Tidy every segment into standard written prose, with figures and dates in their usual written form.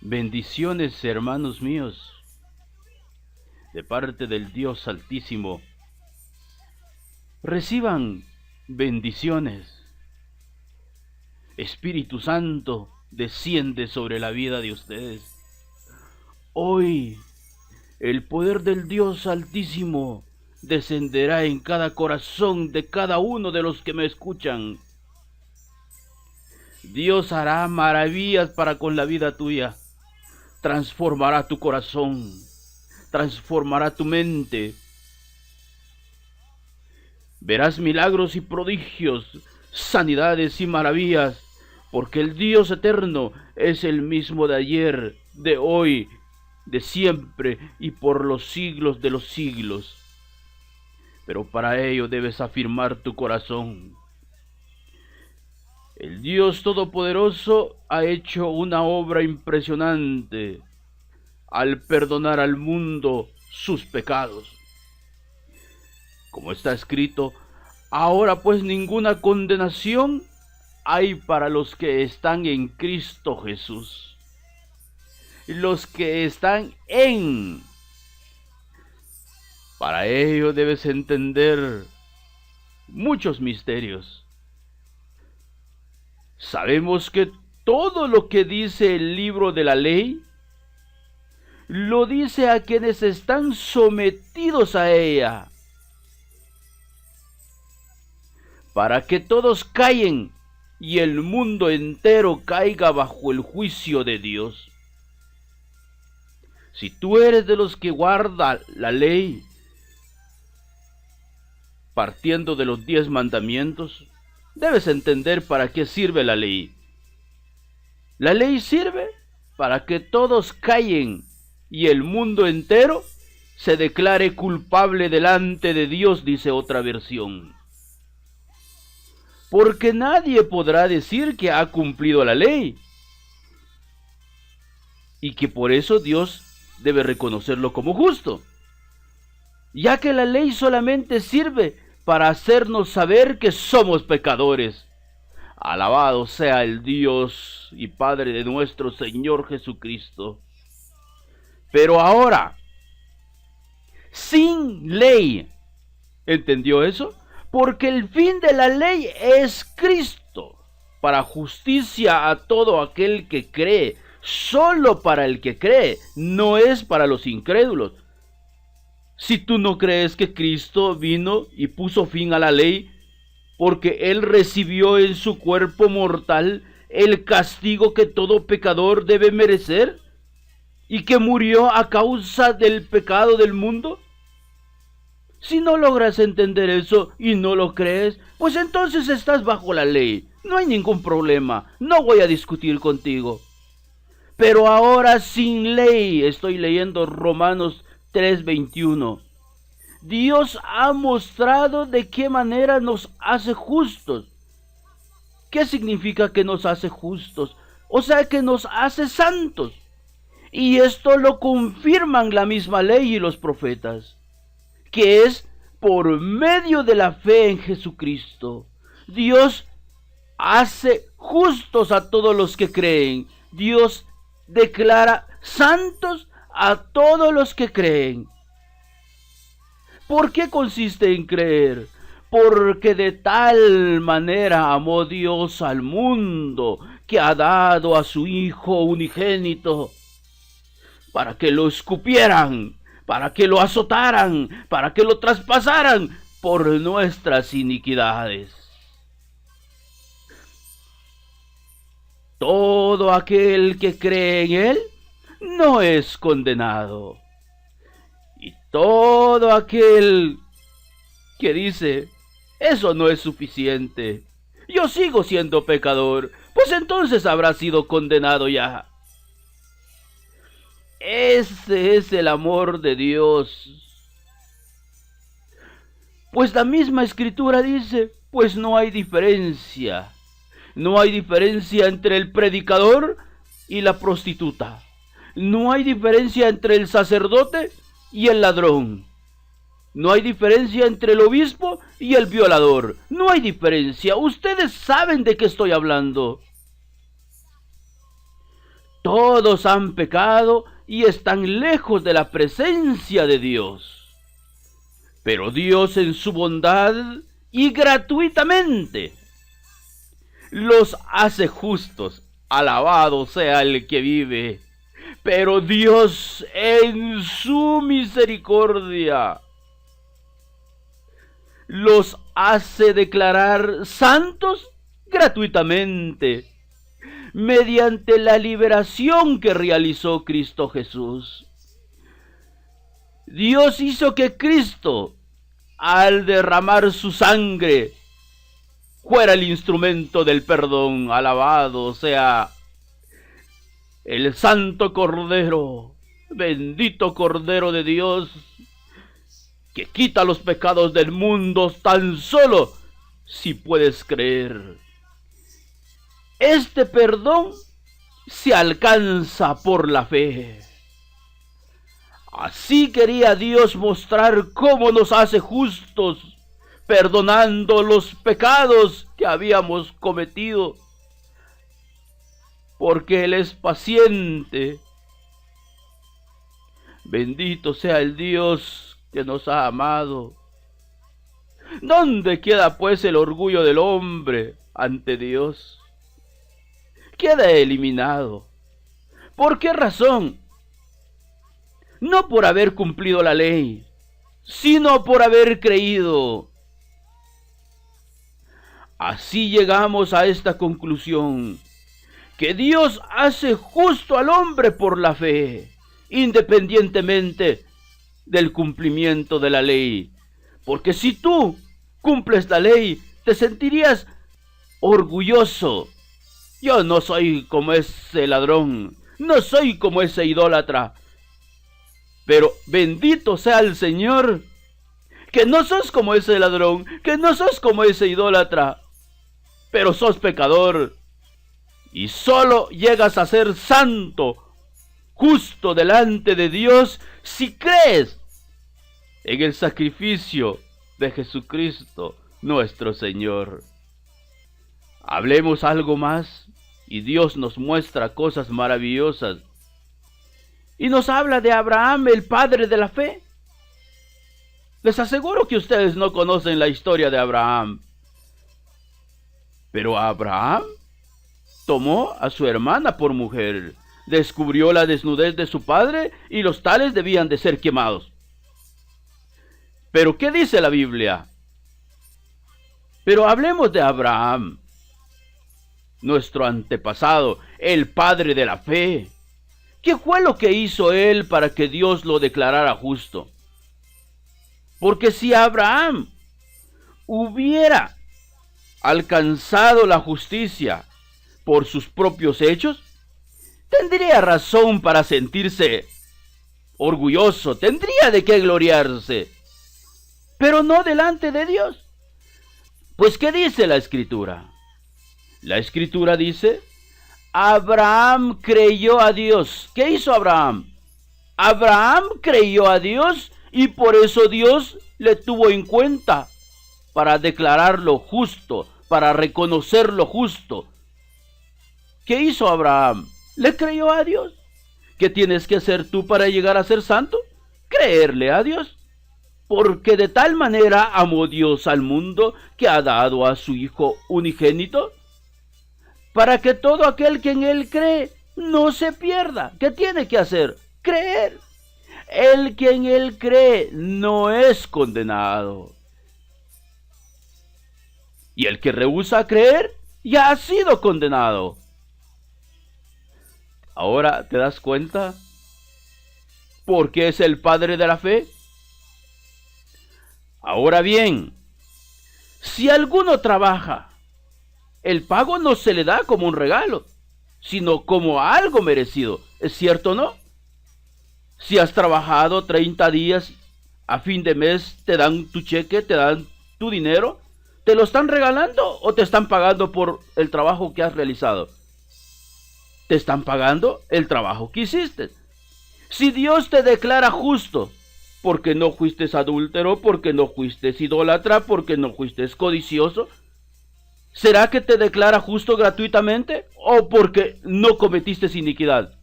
Bendiciones, hermanos míos, de parte del Dios Altísimo. Reciban bendiciones. Espíritu Santo desciende sobre la vida de ustedes. Hoy, el poder del Dios Altísimo descenderá en cada corazón de cada uno de los que me escuchan. Dios hará maravillas para con la vida tuya. Transformará tu corazón, transformará tu mente. Verás milagros y prodigios, sanidades y maravillas, porque el Dios eterno es el mismo de ayer, de hoy, de siempre y por los siglos de los siglos. Pero para ello debes afirmar tu corazón. El Dios Todopoderoso ha hecho una obra impresionante al perdonar al mundo sus pecados. Como está escrito, ahora pues ninguna condenación hay para los que están en Cristo Jesús. Los que están en. Para ello debes entender muchos misterios. Sabemos que todo lo que dice el libro de la ley, lo dice a quienes están sometidos a ella, para que todos callen y el mundo entero caiga bajo el juicio de Dios. Si tú eres de los que guarda la ley, partiendo de los 10 mandamientos, debes entender para qué sirve la ley. La ley sirve para que todos callen y el mundo entero se declare culpable delante de Dios, dice otra versión. Porque nadie podrá decir que ha cumplido la ley y que por eso Dios debe reconocerlo como justo, ya que la ley solamente sirve para hacernos saber que somos pecadores. Alabado sea el Dios y Padre de nuestro Señor Jesucristo. Pero ahora, sin ley, ¿entendió eso? Porque el fin de la ley es Cristo, para justicia a todo aquel que cree, solo para el que cree, no es para los incrédulos. Si tú no crees que Cristo vino y puso fin a la ley, porque Él recibió en su cuerpo mortal el castigo que todo pecador debe merecer, y que murió a causa del pecado del mundo, si no logras entender eso y no lo crees, pues entonces estás bajo la ley. No hay ningún problema, no voy a discutir contigo. Pero ahora sin ley, estoy leyendo Romanos 3:21. Dios ha mostrado de qué manera nos hace justos. ¿Qué significa que nos hace justos? O sea, que nos hace santos. Y esto lo confirman la misma ley y los profetas, que es por medio de la fe en Jesucristo. Dios hace justos a todos los que creen. Dios declara santos a todos los que creen. ¿Por qué consiste en creer? Porque de tal manera amó Dios al mundo, que ha dado a su Hijo unigénito, para que lo escupieran, para que lo azotaran, para que lo traspasaran por nuestras iniquidades. Todo aquel que cree en Él no es condenado. Y todo aquel que dice, eso no es suficiente, yo sigo siendo pecador, pues entonces habrá sido condenado ya. Ese es el amor de Dios. Pues la misma Escritura dice, pues no hay diferencia. No hay diferencia entre el predicador y la prostituta. No hay diferencia entre el sacerdote y el ladrón. No hay diferencia entre el obispo y el violador. No hay diferencia. Ustedes saben de qué estoy hablando. Todos han pecado y están lejos de la presencia de Dios. Pero Dios en su bondad y gratuitamente los hace justos. Alabado sea el que vive. Pero Dios en su misericordia los hace declarar santos gratuitamente, mediante la liberación que realizó Cristo Jesús. Dios hizo que Cristo, al derramar su sangre, fuera el instrumento del perdón. Alabado sea el Santo Cordero, bendito Cordero de Dios, que quita los pecados del mundo tan solo si puedes creer. Este perdón se alcanza por la fe. Así quería Dios mostrar cómo nos hace justos, perdonando los pecados que habíamos cometido, porque Él es paciente. Bendito sea el Dios que nos ha amado. ¿Dónde queda pues el orgullo del hombre ante Dios? Queda eliminado. ¿Por qué razón? No por haber cumplido la ley, sino por haber creído. Así llegamos a esta conclusión, que Dios hace justo al hombre por la fe, independientemente del cumplimiento de la ley. Porque si tú cumples la ley, te sentirías orgulloso. Yo no soy como ese ladrón, no soy como ese idólatra. Pero bendito sea el Señor, que no sos como ese ladrón, que no sos como ese idólatra, pero sos pecador. Y solo llegas a ser santo, justo delante de Dios, si crees en el sacrificio de Jesucristo, nuestro Señor. Hablemos algo más, y Dios nos muestra cosas maravillosas. Y nos habla de Abraham, el padre de la fe. Les aseguro que ustedes no conocen la historia de Abraham. Pero Abraham tomó a su hermana por mujer, descubrió la desnudez de su padre y los tales debían de ser quemados. Pero ¿qué dice la Biblia? Pero hablemos de Abraham, nuestro antepasado, el padre de la fe. ¿Qué fue lo que hizo él para que Dios lo declarara justo? Porque si Abraham hubiera alcanzado la justicia por sus propios hechos, tendría razón para sentirse orgulloso, tendría de qué gloriarse, pero no delante de Dios. Pues ¿qué dice la Escritura? La Escritura dice: Abraham creyó a Dios. ¿Qué hizo Abraham? Abraham creyó a Dios y por eso Dios le tuvo en cuenta para declararlo justo, para reconocerlo justo. ¿Qué hizo Abraham? Le creyó a Dios. ¿Qué tienes que hacer tú para llegar a ser santo? Creerle a Dios. Porque de tal manera amó Dios al mundo que ha dado a su Hijo unigénito, para que todo aquel que en Él cree no se pierda. ¿Qué tiene que hacer? Creer. El que en Él cree no es condenado. Y el que rehúsa creer ya ha sido condenado. Ahora, ¿te das cuenta por qué es el padre de la fe? Ahora bien, si alguno trabaja, el pago no se le da como un regalo, sino como algo merecido. ¿Es cierto o no? Si has trabajado 30 días, a fin de mes te dan tu cheque, te dan tu dinero, ¿te lo están regalando o te están pagando por el trabajo que has realizado? Te están pagando el trabajo que hiciste. Si Dios te declara justo, porque no fuiste adúltero, porque no fuiste idólatra, porque no fuiste codicioso, ¿será que te declara justo gratuitamente ¿O porque no cometiste iniquidad?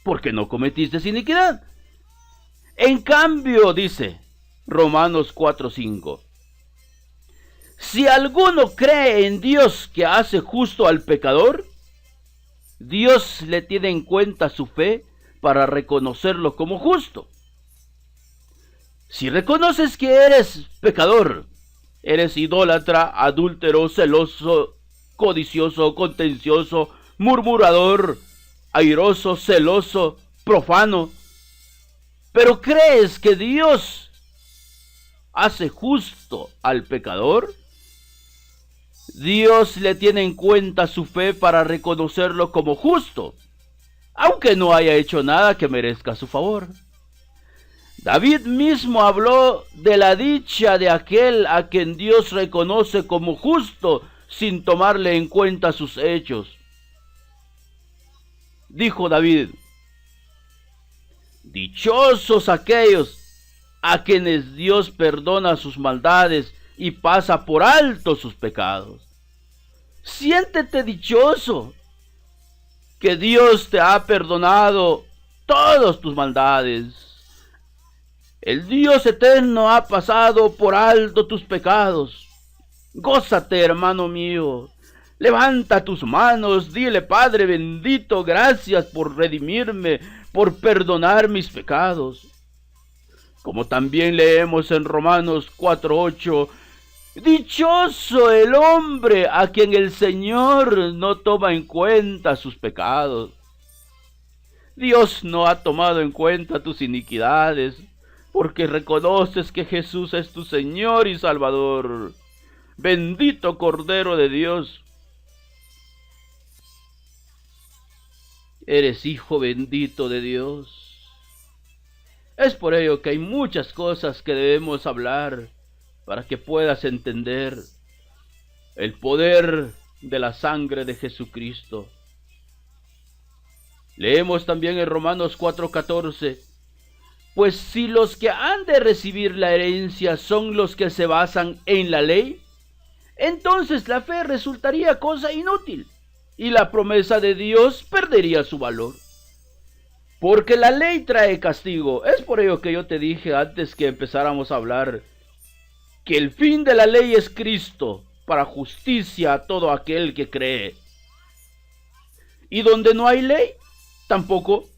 Porque no cometiste iniquidad. En cambio, dice Romanos 4:5, si alguno cree en Dios que hace justo al pecador, Dios le tiene en cuenta su fe para reconocerlo como justo. Si reconoces que eres pecador, eres idólatra, adúltero, celoso, codicioso, contencioso, murmurador, airoso, celoso, profano, pero crees que Dios hace justo al pecador, Dios le tiene en cuenta su fe para reconocerlo como justo, aunque no haya hecho nada que merezca su favor. David mismo habló de la dicha de aquel a quien Dios reconoce como justo sin tomarle en cuenta sus hechos. Dijo David: dichosos aquellos a quienes Dios perdona sus maldades y pasa por alto sus pecados. Siéntete dichoso que Dios te ha perdonado todas tus maldades. El Dios eterno ha pasado por alto tus pecados. Gózate, hermano mío. Levanta tus manos, dile: Padre bendito, gracias por redimirme, por perdonar mis pecados. Como también leemos en Romanos 4:8, dichoso el hombre a quien el Señor no toma en cuenta sus pecados. Dios no ha tomado en cuenta tus iniquidades, porque reconoces que Jesús es tu Señor y Salvador. Bendito Cordero de Dios. Eres hijo bendito de Dios. Es por ello que hay muchas cosas que debemos hablar para que puedas entender el poder de la sangre de Jesucristo. Leemos también en Romanos 4:14, pues si los que han de recibir la herencia son los que se basan en la ley, entonces la fe resultaría cosa inútil y la promesa de Dios perdería su valor. Porque la ley trae castigo. Es por ello que yo te dije antes que empezáramos a hablar que el fin de la ley es Cristo, para justicia a todo aquel que cree. Y donde no hay ley, tampoco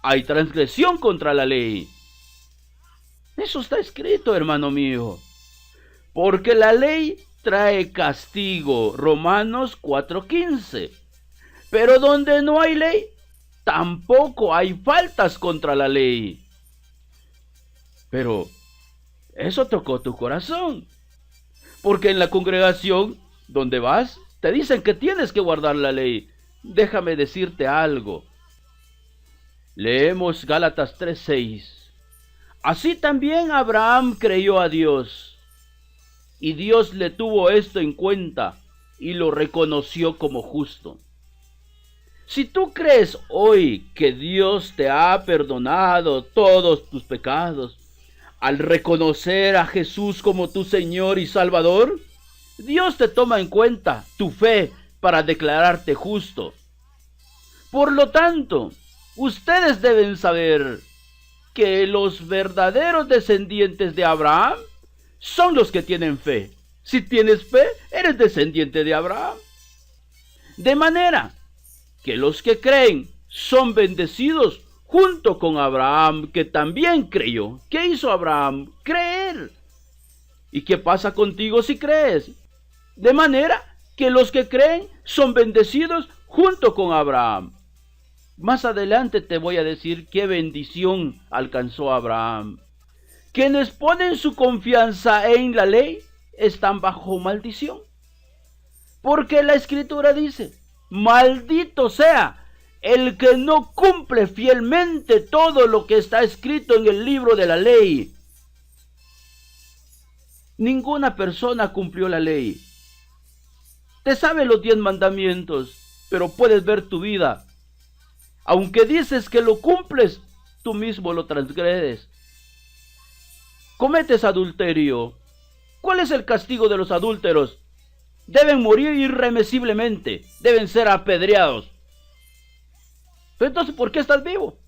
hay transgresión contra la ley. Eso está escrito, hermano mío. Porque la ley trae castigo, Romanos 4:15. Pero donde no hay ley, tampoco hay faltas contra la ley. Pero eso tocó tu corazón, porque en la congregación donde vas, te dicen que tienes que guardar la ley. Déjame decirte algo. Leemos Gálatas 3:6. Así también Abraham creyó a Dios, y Dios le tuvo esto en cuenta, y lo reconoció como justo. Si tú crees hoy que Dios te ha perdonado todos tus pecados, al reconocer a Jesús como tu Señor y Salvador, Dios te toma en cuenta tu fe para declararte justo. Por lo tanto, ustedes deben saber que los verdaderos descendientes de Abraham son los que tienen fe. Si tienes fe, eres descendiente de Abraham. De manera que los que creen son bendecidos junto con Abraham, que también creyó. ¿Qué hizo Abraham? Creer. ¿Y qué pasa contigo si crees? De manera que los que creen son bendecidos junto con Abraham. Más adelante te voy a decir qué bendición alcanzó Abraham. Quienes ponen su confianza en la ley están bajo maldición. Porque la Escritura dice: maldito sea el que no cumple fielmente todo lo que está escrito en el libro de la ley. Ninguna persona cumplió la ley. Te sabes los 10 mandamientos, pero puedes ver tu vida. Aunque dices que lo cumples, tú mismo lo transgredes. Cometes adulterio. ¿Cuál es el castigo de los adúlteros? deben morir irremisiblemente, deben ser apedreados. Pero entonces, ¿por qué estás vivo?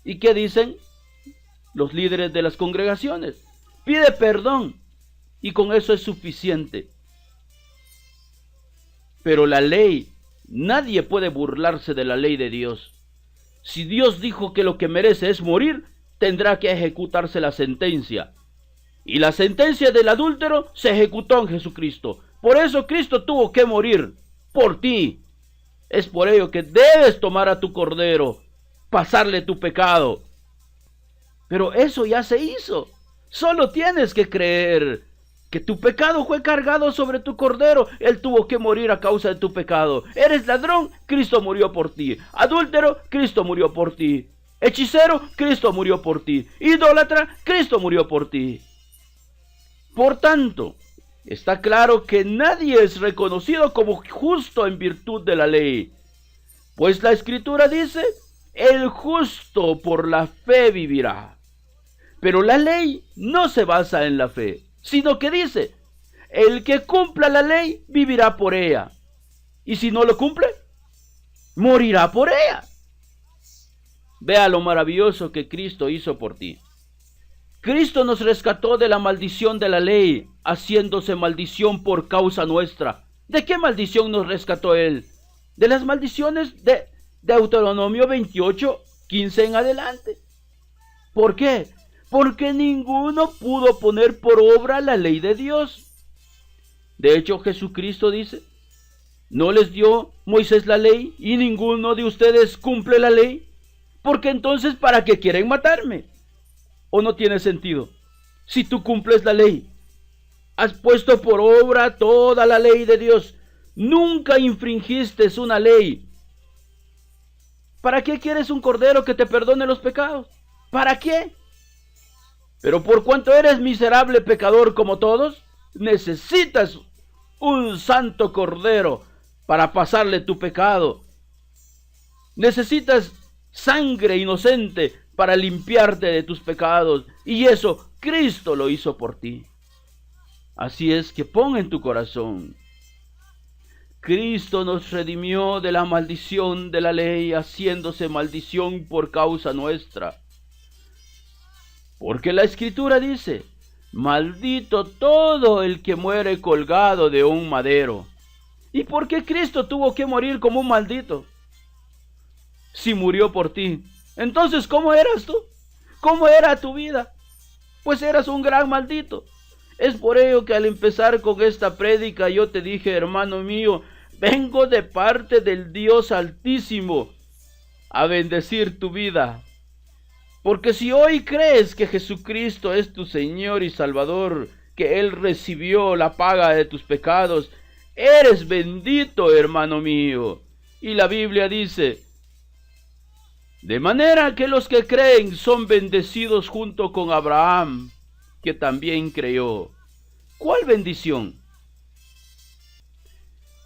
¿Y qué dicen los líderes de las congregaciones? Pide perdón y con eso es suficiente. Pero la ley, nadie puede burlarse de la ley de Dios. Si Dios dijo que lo que merece es morir, tendrá que ejecutarse la sentencia. Y la sentencia del adúltero se ejecutó en Jesucristo. Por eso Cristo tuvo que morir por ti. Es por ello que debes tomar a tu cordero, pasarle tu pecado. Pero eso ya se hizo. Solo tienes que creer que tu pecado fue cargado sobre tu cordero. Él tuvo que morir a causa de tu pecado. Eres ladrón, Cristo murió por ti. Adúltero, Cristo murió por ti. Hechicero, Cristo murió por ti. Idólatra, Cristo murió por ti. Por tanto, está claro que nadie es reconocido como justo en virtud de la ley. Pues la Escritura dice, el justo por la fe vivirá. Pero la ley no se basa en la fe, sino que dice, el que cumpla la ley vivirá por ella. Y si no lo cumple, morirá por ella. Vea lo maravilloso que Cristo hizo por ti. Cristo nos rescató de la maldición de la ley, haciéndose maldición por causa nuestra. ¿De qué maldición nos rescató Él? De las maldiciones de Deuteronomio 28:15 en adelante. ¿Por qué? Porque ninguno pudo poner por obra la ley de Dios. De hecho, Jesucristo dice, ¿no les dio Moisés la ley y ninguno de ustedes cumple la ley? Porque entonces, ¿para qué quieren matarme? ¿O no tiene sentido? Si tú cumples la ley, has puesto por obra toda la ley de Dios, nunca infringiste una ley. ¿Para qué quieres un cordero que te perdone los pecados? ¿Para qué? Pero por cuanto eres miserable pecador como todos, necesitas un santo cordero para pasarle tu pecado. Necesitas sangre inocente para limpiarte de tus pecados, y eso Cristo lo hizo por ti. Así es que pon en tu corazón, Cristo nos redimió de la maldición de la ley, haciéndose maldición por causa nuestra. Porque la Escritura dice, maldito todo el que muere colgado de un madero. ¿Y por qué Cristo tuvo que morir como un maldito? Si murió por ti, entonces ¿cómo eras tú? ¿Cómo era tu vida? Pues eras un gran maldito. Es por ello que al empezar con esta prédica yo te dije, hermano mío, vengo de parte del Dios Altísimo a bendecir tu vida. Porque si hoy crees que Jesucristo es tu Señor y Salvador, que Él recibió la paga de tus pecados, eres bendito, hermano mío. Y la Biblia dice, de manera que los que creen son bendecidos junto con Abraham, que también creyó. ¿Cuál bendición?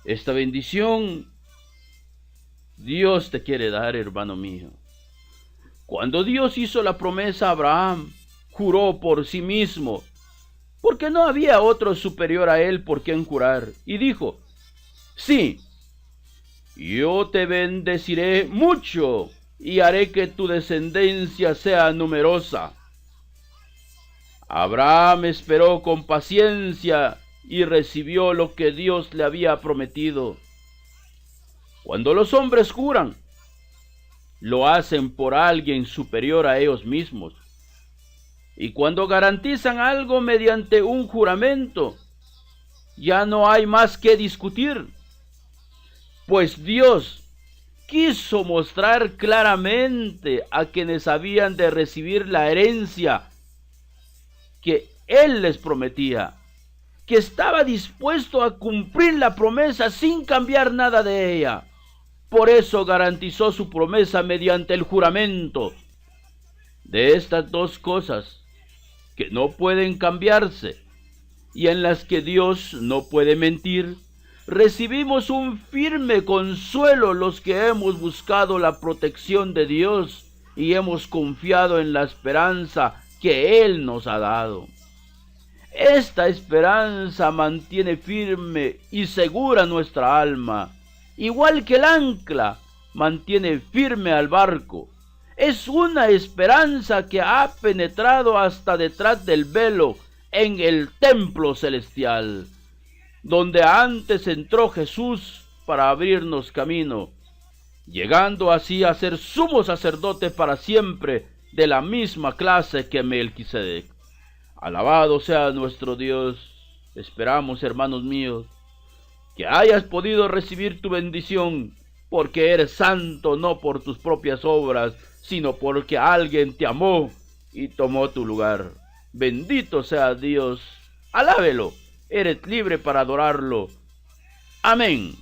Esta bendición Dios te quiere dar, hermano mío. Cuando Dios hizo la promesa a Abraham, juró por sí mismo, porque no había otro superior a él por quien jurar, y dijo, sí, yo te bendeciré mucho, y haré que tu descendencia sea numerosa. Abraham esperó con paciencia y recibió lo que Dios le había prometido. Cuando los hombres juran, lo hacen por alguien superior a ellos mismos. Y cuando garantizan algo mediante un juramento, ya no hay más que discutir, pues Dios quiso mostrar claramente a quienes habían de recibir la herencia que Él les prometía, que estaba dispuesto a cumplir la promesa sin cambiar nada de ella. Por eso garantizó su promesa mediante el juramento. De estas dos cosas que no pueden cambiarse y en las que Dios no puede mentir, recibimos un firme consuelo los que hemos buscado la protección de Dios y hemos confiado en la esperanza que Él nos ha dado. Esta esperanza mantiene firme y segura nuestra alma, igual que el ancla mantiene firme al barco. Es una esperanza que ha penetrado hasta detrás del velo en el templo celestial, donde antes entró Jesús para abrirnos camino, llegando así a ser sumo sacerdote para siempre de la misma clase que Melquisedec. Alabado sea nuestro Dios. Esperamos, hermanos míos, que hayas podido recibir tu bendición, porque eres santo no por tus propias obras, sino porque alguien te amó y tomó tu lugar. Bendito sea Dios. Alábelo. Eres libre para adorarlo. Amén.